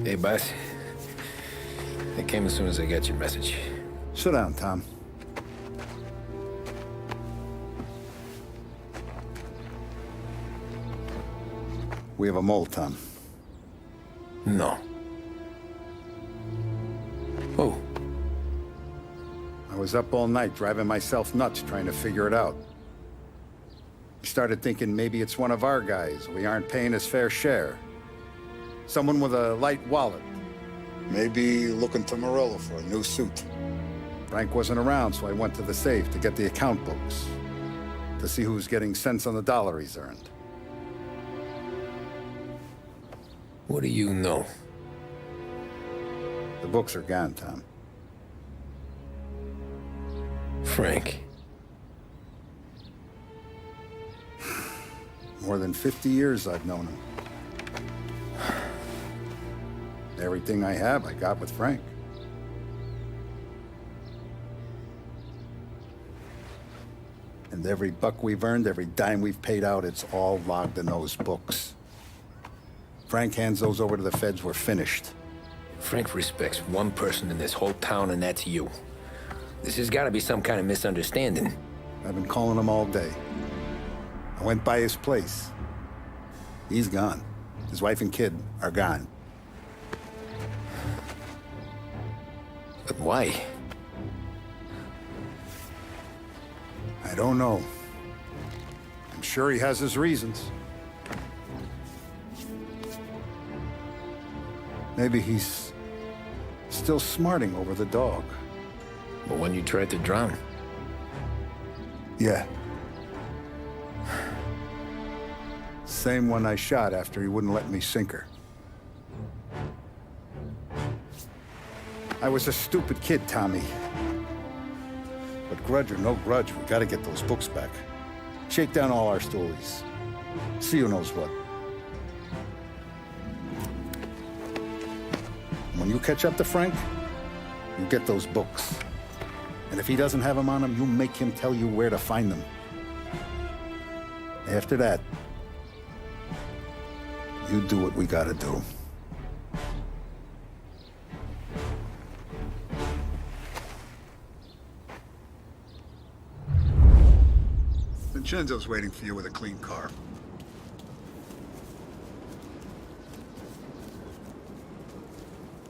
Hey, boss. I came as soon as I got your message. Sit down, Tom. We have a mole, Tom. No. Oh. I was up all night driving myself nuts trying to figure it out. I started thinking maybe it's one of our guys. We aren't paying his fair share. Someone with a light wallet. Maybe looking to Morello for a new suit. Frank wasn't around, so I went to the safe to get the account books. To see who's getting cents on the dollar he's earned. What do you know? The books are gone, Tom. Frank. More than 50 years I've known him. Everything I have, I got with Frank. And every buck we've earned, every dime we've paid out, it's all logged in those books. Frank hands those over to the feds, we're finished. Frank respects one person in this whole town, and that's you. This has got to be some kind of misunderstanding. I've been calling him all day. I went by his place. He's gone. His wife and kid are gone. But why? I don't know. I'm sure he has his reasons. Maybe he's still smarting over the dog. But when you tried to drown? Yeah. Same one I shot after he wouldn't let me sink her. I was a stupid kid, Tommy. But grudge or no grudge, we gotta get those books back. Shake down all our stories. See who knows what. When you catch up to Frank, you get those books. And if he doesn't have them on him, you make him tell you where to find them. After that, you do what we gotta do. Vincenzo's waiting for you with a clean car.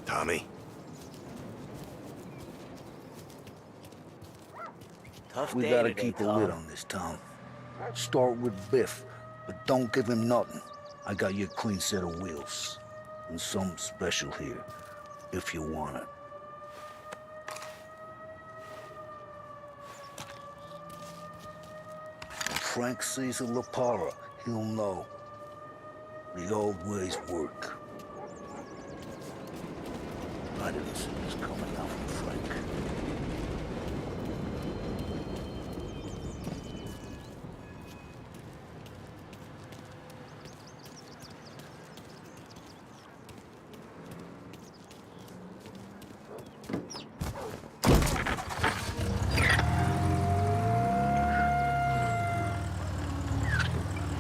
Tommy? We gotta keep a lid on this town. Start with Biff, but don't give him nothing. I got you a clean set of wheels. And something special here, if you want it. When Frank sees a La Parra, he'll know. The old ways work. I didn't see this coming out from Frank.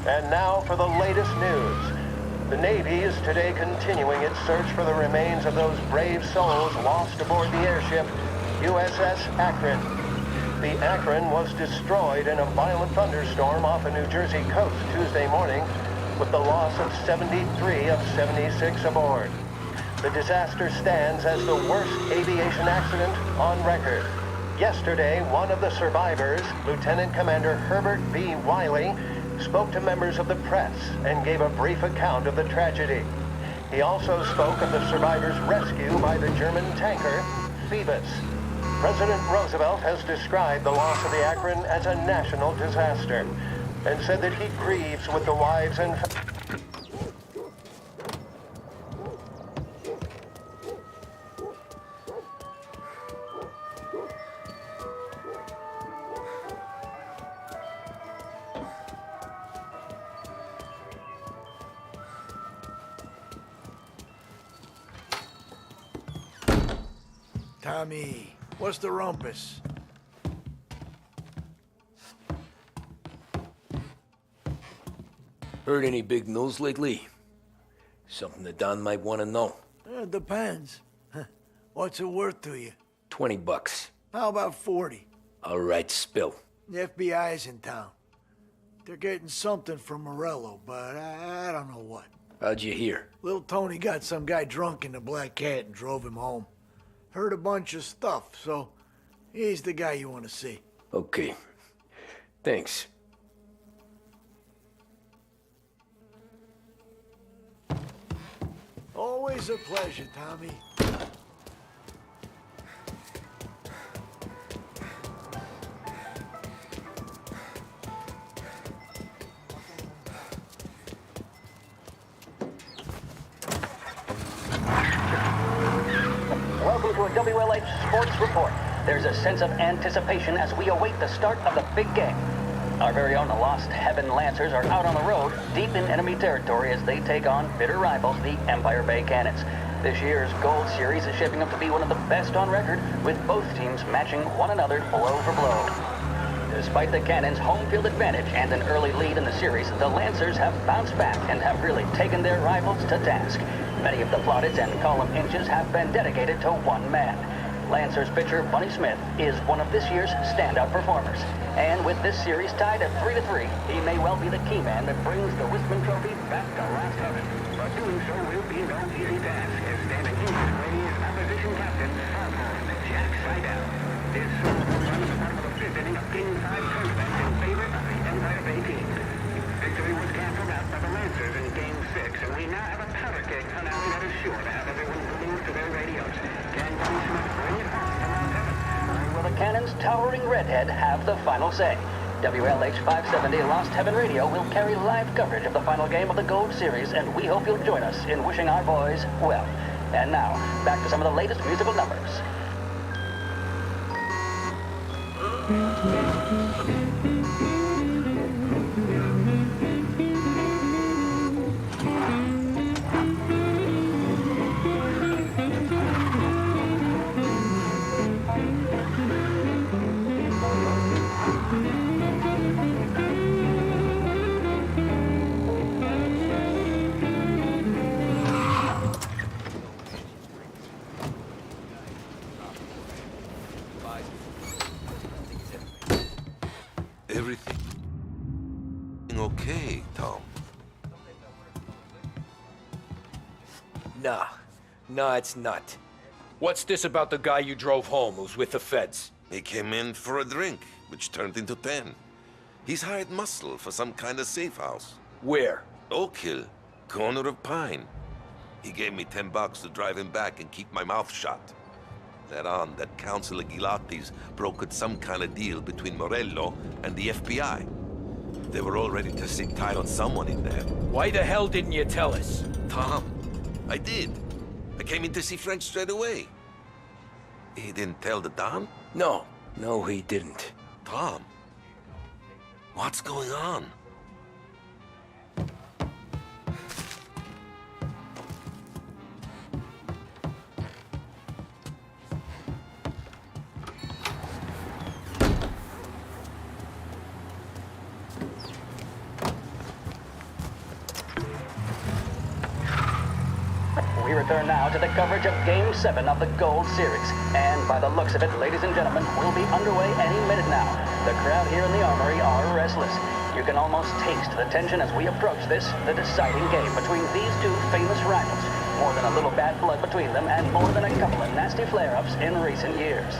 And now for the latest news. The Navy is today continuing its search for the remains of those brave souls lost aboard the airship USS Akron. The Akron was destroyed in a violent thunderstorm off the New Jersey coast Tuesday morning, with the loss of 73 of 76 aboard. The disaster stands as the worst aviation accident on record. Yesterday, one of the survivors, Lieutenant Commander Herbert B. Wiley, spoke to members of the press and gave a brief account of the tragedy. He also spoke of the survivors' rescue by the German tanker, Phoebus. President Roosevelt has described the loss of the Akron as a national disaster and said that he grieves with the wives and Tommy, what's the rumpus? Heard any big news lately? Something that Don might want to know. It depends. What's it worth to you? $20. How about 40? All right, spill. The FBI's in town. They're getting something from Morello, but I don't know what. How'd you hear? Little Tony got some guy drunk in the Black Cat and drove him home. Heard a bunch of stuff, so he's the guy you want to see. Okay. Thanks. Always a pleasure, Tommy. Welcome to a WLH Sports Report. There's a sense of anticipation as we await the start of the big game. Our very own Lost Heaven Lancers are out on the road, deep in enemy territory as they take on bitter rivals, the Empire Bay Cannons. This year's Gold Series is shaping up to be one of the best on record, with both teams matching one another blow for blow. Despite the Cannons' home field advantage and an early lead in the series, the Lancers have bounced back and have really taken their rivals to task. Many of the plaudits and column inches have been dedicated to one man. Lancers pitcher Bunny Smith is one of this year's standout performers. And with this series tied at 3-3, he may well be the key man that brings the Wisman Trophy back to Last Heaven. But doing so will be no easy task, as standing in his way is opposition captain, Foghorn Jack Seidel. This run at the bottom of the fifth inning of Game 5 tournament in favor of the Empire Bay team. Victory was canceled out by the Lancers in Game 6, and we now have a powder keg finale that is sure to have everyone glued to their radios. Can Bunny Smith bring it home to Last Heaven? Will the Cannons' towering redhead have the final say? WLH 570 Lost Heaven Radio will carry live coverage of the final game of the Gold Series, and we hope you'll join us in wishing our boys well. And now, back to some of the latest musical numbers. Everything okay, Tom? Nah, it's not. What's this about the guy you drove home who's with the feds? He came in for a drink, which turned into 10. He's hired muscle for some kind of safe house. Where? Oak Hill, corner of Pine. He gave me $10 to drive him back and keep my mouth shut. Let on that Councilor Gilatti's brokered some kind of deal between Morello and the FBI. They were all ready to sit tight on someone in there. Why the hell didn't you tell us? Tom, I did. I came in to see Frank straight away. He didn't tell the Don? No, he didn't. Tom, what's going on? We return now to the coverage of Game 7 of the Gold Series. And by the looks of it, ladies and gentlemen, we'll be underway any minute now. The crowd here in the Armory are restless. You can almost taste the tension as we approach this, the deciding game between these two famous rivals. More than a little bad blood between them, and more than a couple of nasty flare-ups in recent years.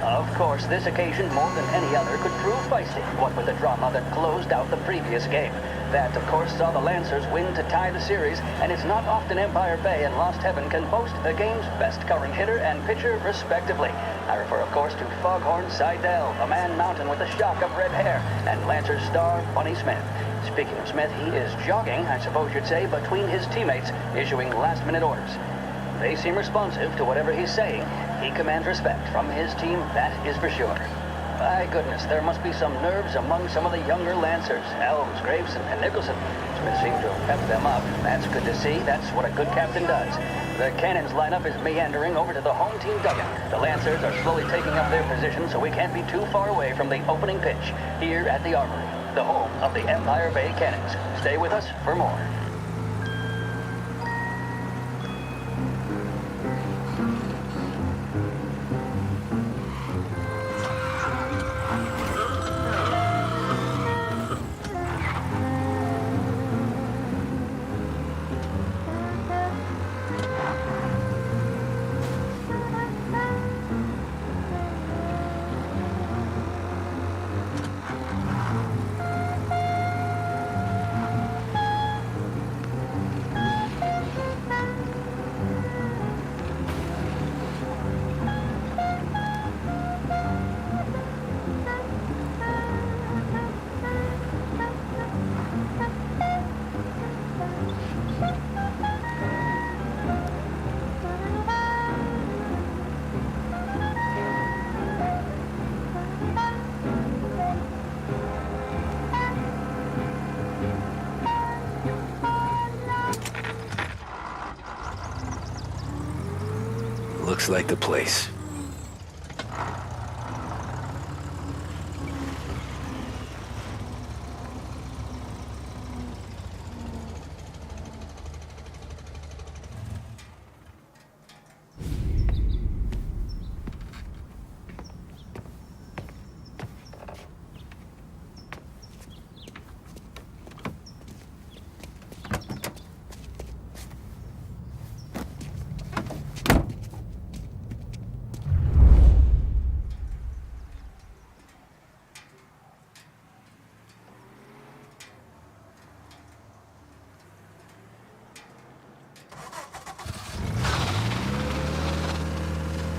Of course, this occasion, more than any other, could prove feisty, what with the drama that closed out the previous game. That, of course, saw the Lancers win to tie the series, and it's not often Empire Bay and Lost Heaven can boast the game's best covering hitter and pitcher, respectively. I refer, of course, to Foghorn Seidel, a man mountain with a shock of red hair, and Lancers star Bunny Smith. Speaking of Smith, he is jogging, I suppose you'd say, between his teammates, issuing last-minute orders. They seem responsive to whatever he's saying. He commands respect from his team, that is for sure. My goodness, there must be some nerves among some of the younger Lancers. Elms, Graveson, and Nicholson. Smith seems to have pepped them up. That's good to see. That's what a good captain does. The Cannons lineup is meandering over to the home team dugout. The Lancers are slowly taking up their position, so we can't be too far away from the opening pitch here at the Armory, the home of the Empire Bay Cannons. Stay with us for more. Looks like the place.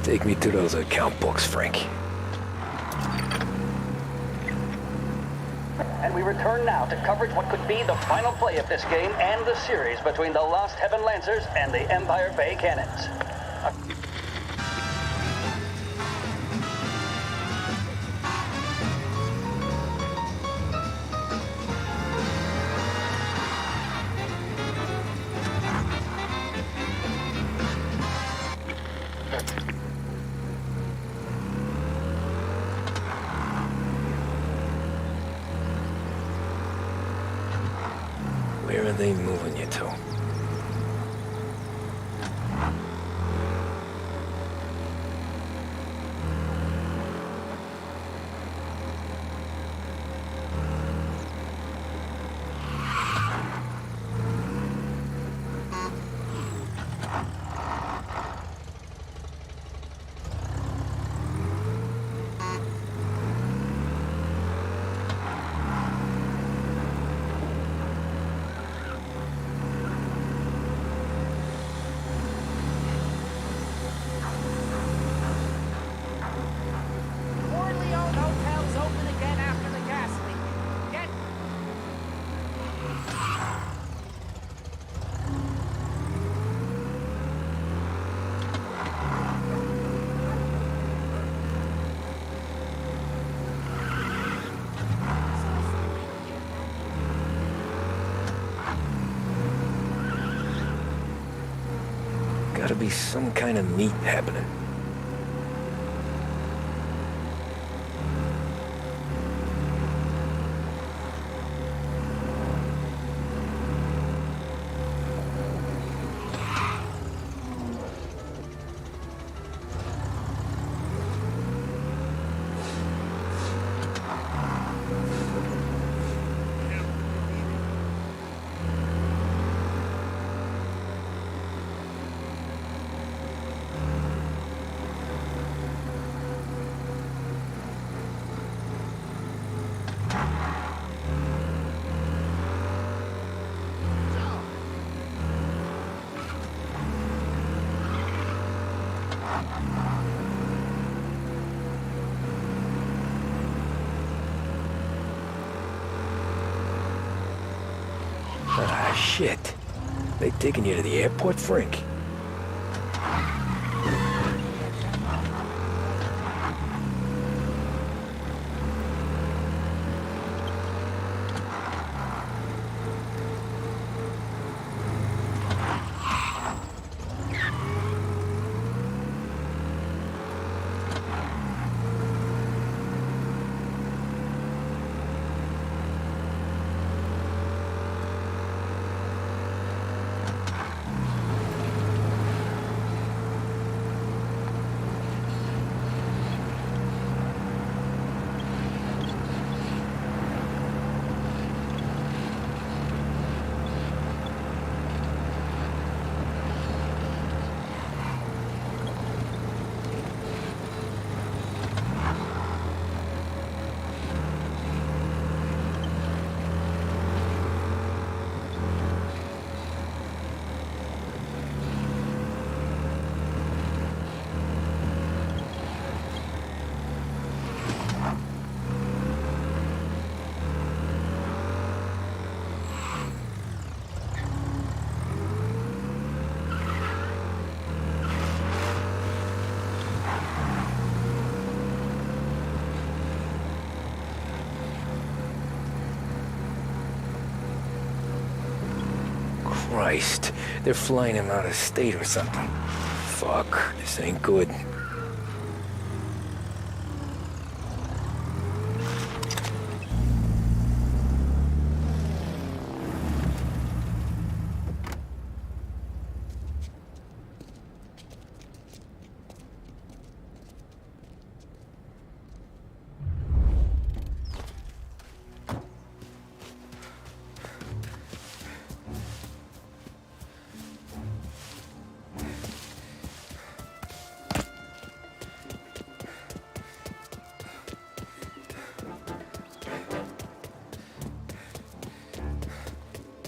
Take me to those account books, Frank. And we return now to coverage what could be the final play of this game and the series between the Lost Heaven Lancers and the Empire Bay Cannons. Where are they moving you to? Gotta be some kind of meet happening. Ah, shit. They taking you to the airport, Frank? Christ, they're flying him out of state or something. Fuck, this ain't good.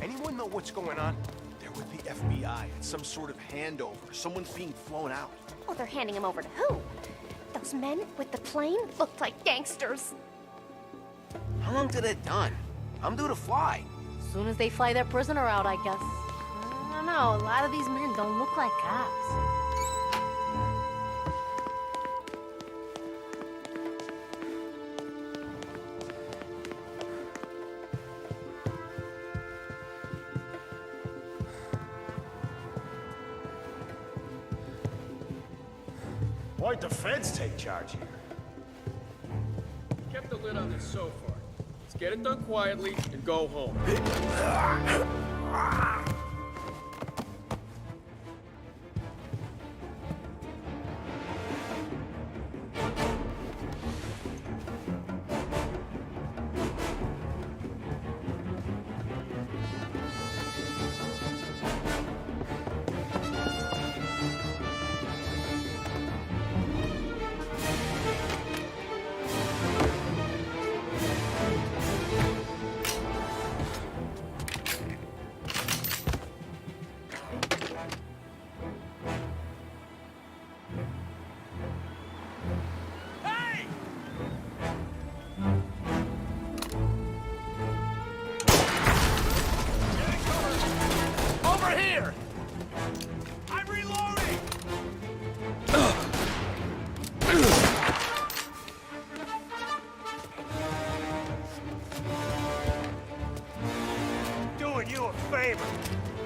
Anyone know what's going on? They're with the FBI. It's some sort of handover. Someone's being flown out. Oh, they're handing him over to who? Those men with the plane looked like gangsters. How long till they're done? I'm due to fly. As soon as they fly their prisoner out, I guess. I don't know, a lot of these men don't look like cops. Why'd the feds take charge here? Kept the lid on this so far. Let's get it done quietly and go home.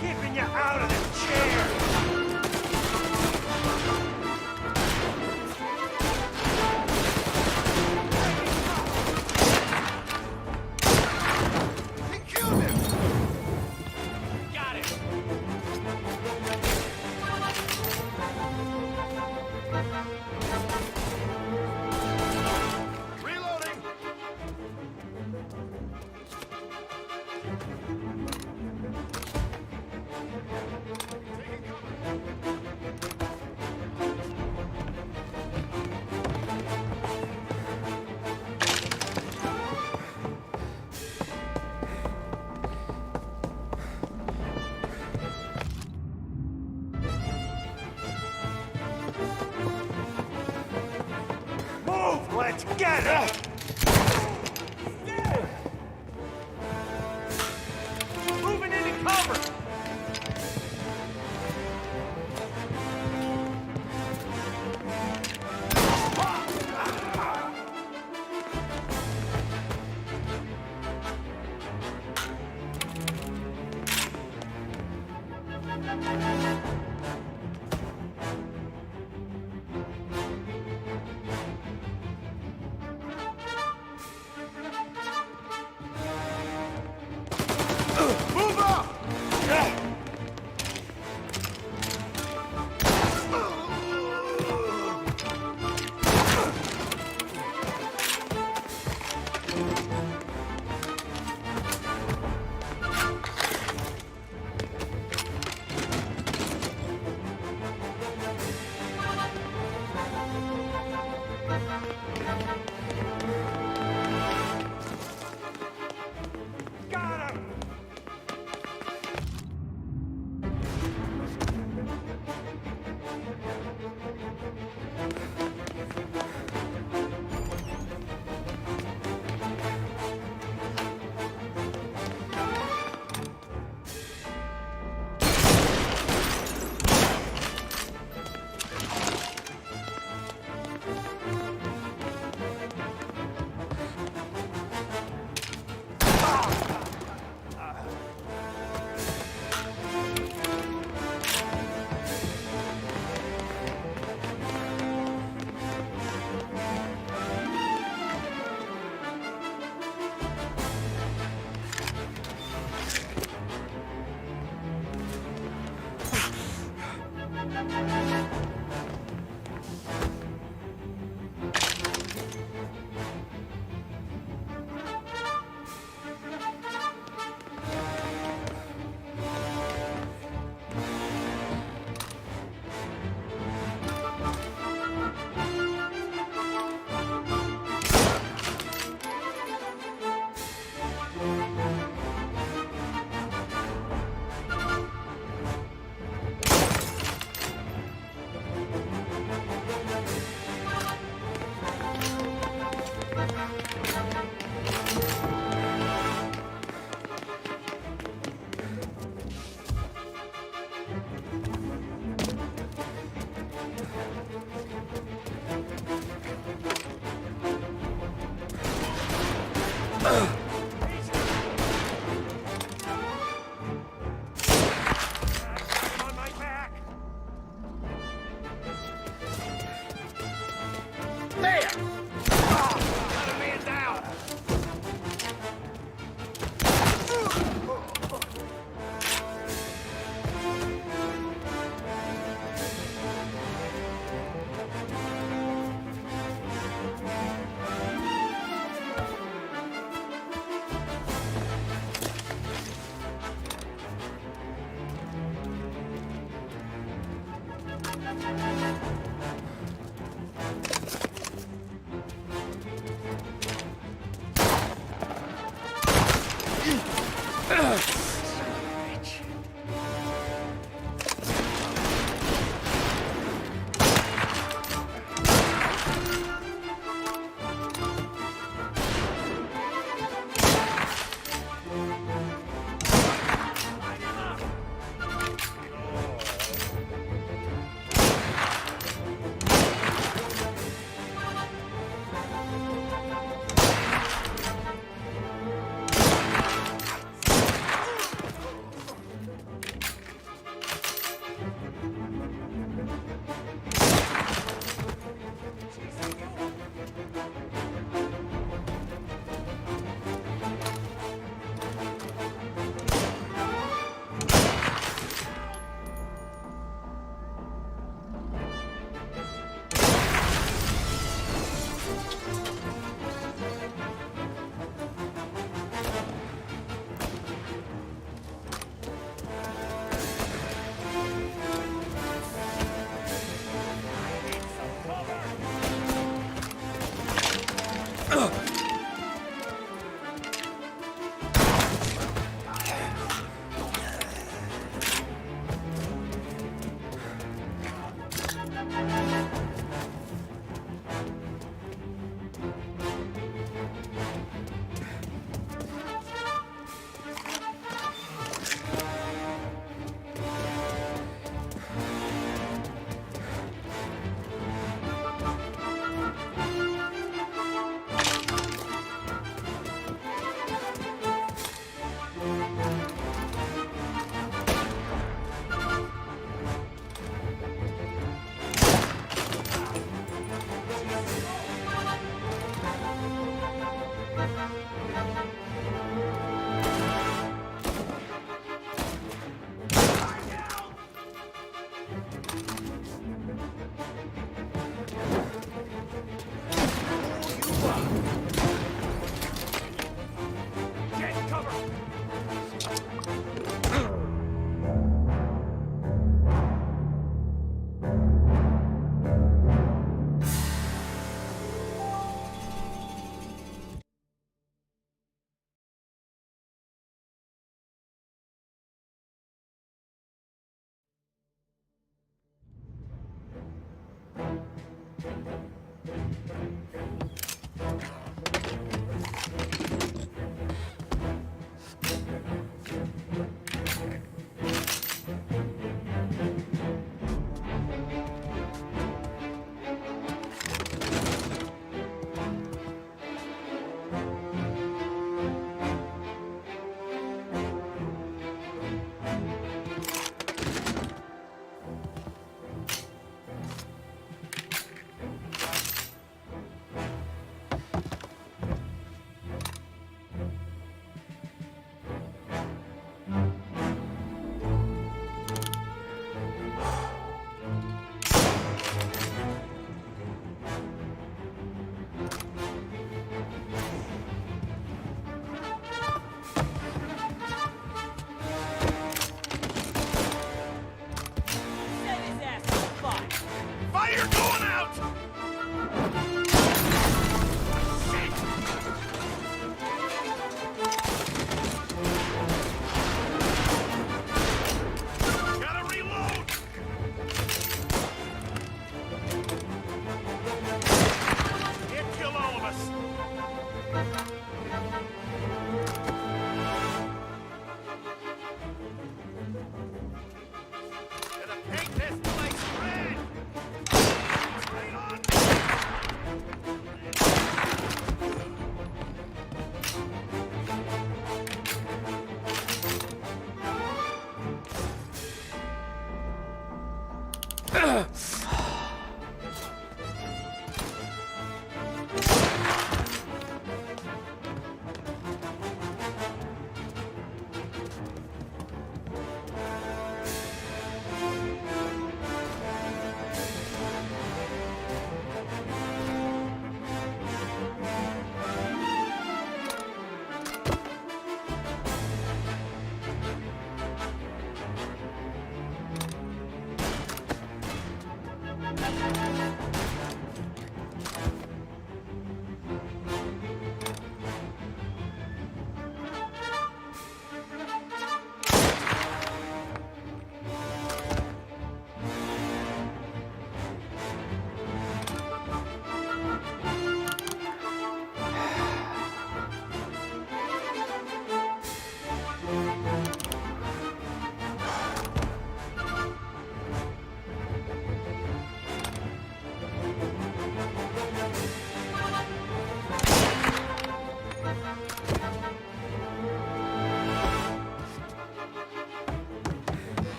Keeping you out of the chair! He killed him! Got it! Reloading! Move! Let's get it! Moving into cover! Fire going out! Gotta reload! Can't kill all of us. Gonna paint this place red! Stay on!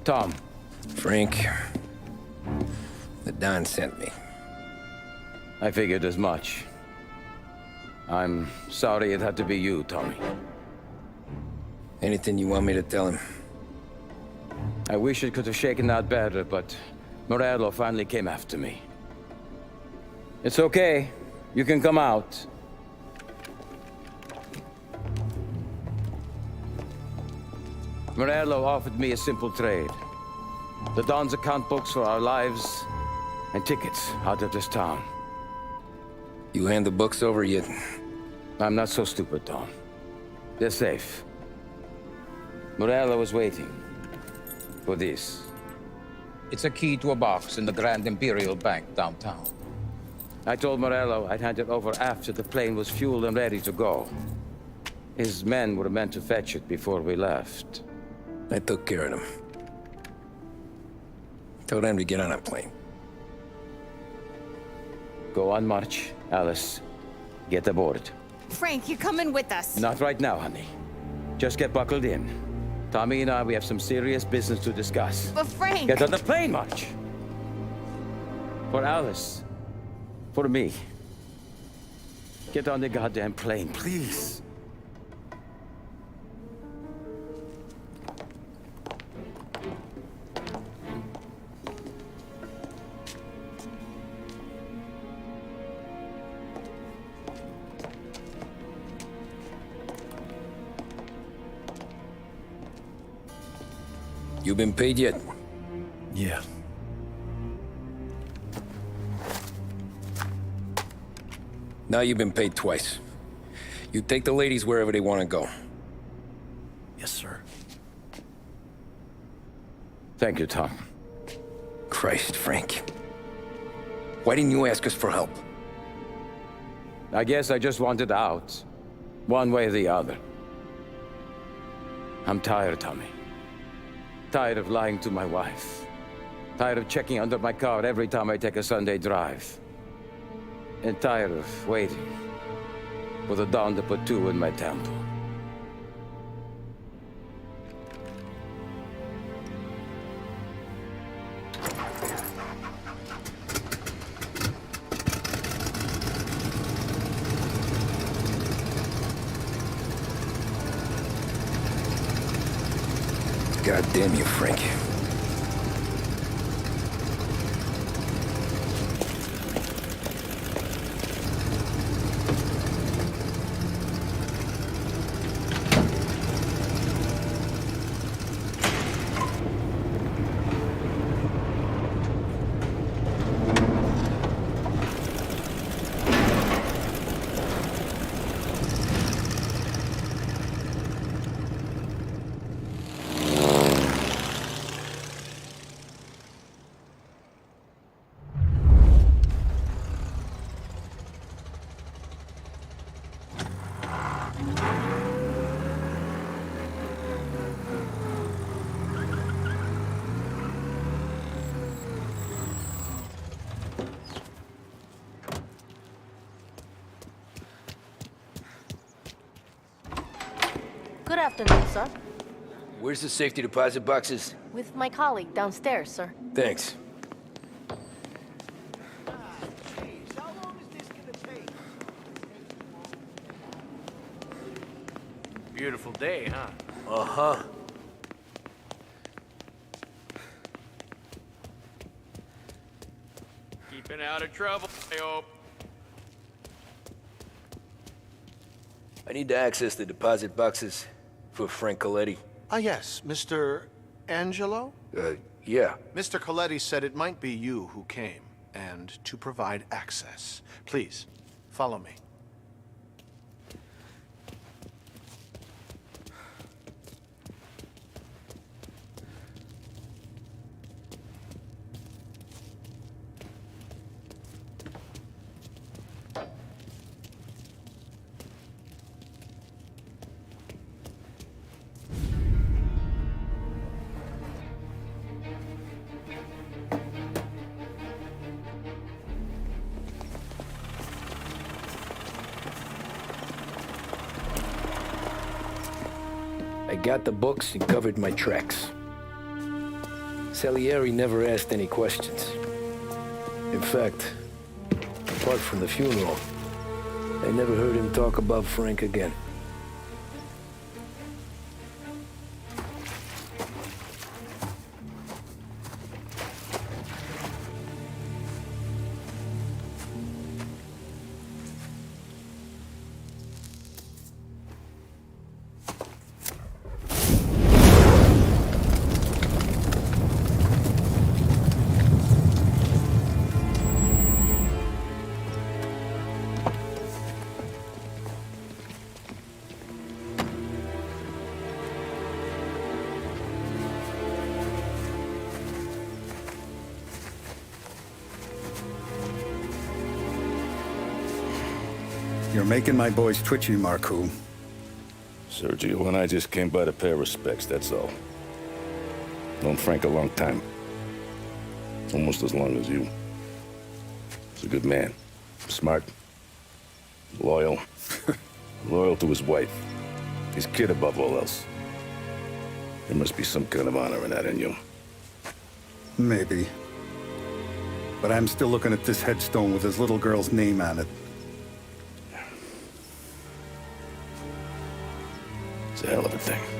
Tom. Frank. The Don sent me. I figured as much. I'm sorry it had to be you, Tommy. Anything you want me to tell him? I wish it could have shaken out better, but Morello finally came after me. It's okay. You can come out. Morello offered me a simple trade. The Don's account books for our lives and tickets out of this town. You hand the books over yet? I'm not so stupid, Tom. They're safe. Morello was waiting for this. It's a key to a box in the Grand Imperial Bank downtown. I told Morello I'd hand it over after the plane was fueled and ready to go. His men were meant to fetch it before we left. I took care of them. Told them to get on a plane. Go on, March. Alice, get aboard. Frank, you're coming with us. Not right now, honey. Just get buckled in. Tommy and I, we have some serious business to discuss. But Frank... Get on the plane, March! For Alice. For me. Get on the goddamn plane, please. You been paid yet? Yeah. Now you've been paid twice. You take the ladies wherever they want to go. Yes, sir. Thank you, Tom. Christ, Frank. Why didn't you ask us for help? I guess I just wanted out. One way or the other. I'm tired, Tommy. Tired of lying to my wife. Tired of checking under my car every time I take a Sunday drive. And tired of waiting for the dawn to put two in my temple. God damn you, Frank. Good afternoon, sir. Where's the safety deposit boxes? With my colleague downstairs, sir. Thanks. Beautiful day, huh? Uh-huh. Keeping out of trouble, I hope. I need to access the deposit boxes for Frank Coletti. Ah, yes, Mr. Angelo? Yeah. Mr. Coletti said it might be you who came, and to provide access. Please, follow me. I got the books and covered my tracks. Salieri never asked any questions. In fact, apart from the funeral, I never heard him talk about Frank again. You're making my boys twitchy, Marku. Sergio and I just came by to pay respects, that's all. Known Frank a long time. Almost as long as you. He's a good man. Smart. Loyal. Loyal to his wife. His kid above all else. There must be some kind of honor in that in you. Maybe. But I'm still looking at this headstone with his little girl's name on it. It's a hell of a thing.